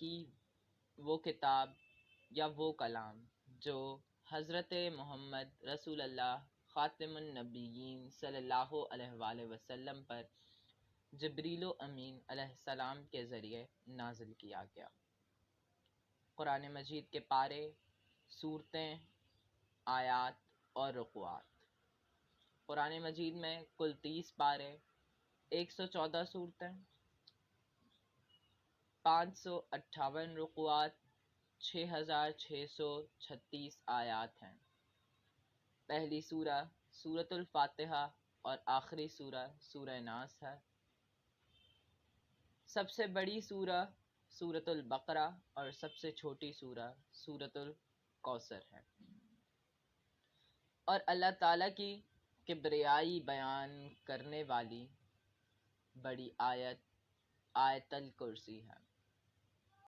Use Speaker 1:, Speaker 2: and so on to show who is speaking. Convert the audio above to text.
Speaker 1: کی وہ کتاب یا وہ کلام جو حضرت محمد رسول اللہ خاتم النبیین صلی اللہ علیہ وآلہ وسلم پر جبریل و امین علیہ السلام کے ذریعے نازل کیا گیا۔ قرآن مجید کے پارے، سورتیں، آیات اور رکوعات۔ قرآن مجید میں کل 30 پارے، 114 سورتیں، 558 رکوعات، 6636 آیات ہیں۔ پہلی سورہ سورۃ الفاتحہ اور آخری سورہ سورہ ناس ہے۔ سب سے بڑی سورہ سورۃ البقرہ اور سب سے چھوٹی سورہ سورۃ الکوثر ہے۔ اور اللہ تعالیٰ کی کبریائی بیان کرنے والی بڑی آیت آیت الکرسی ہے۔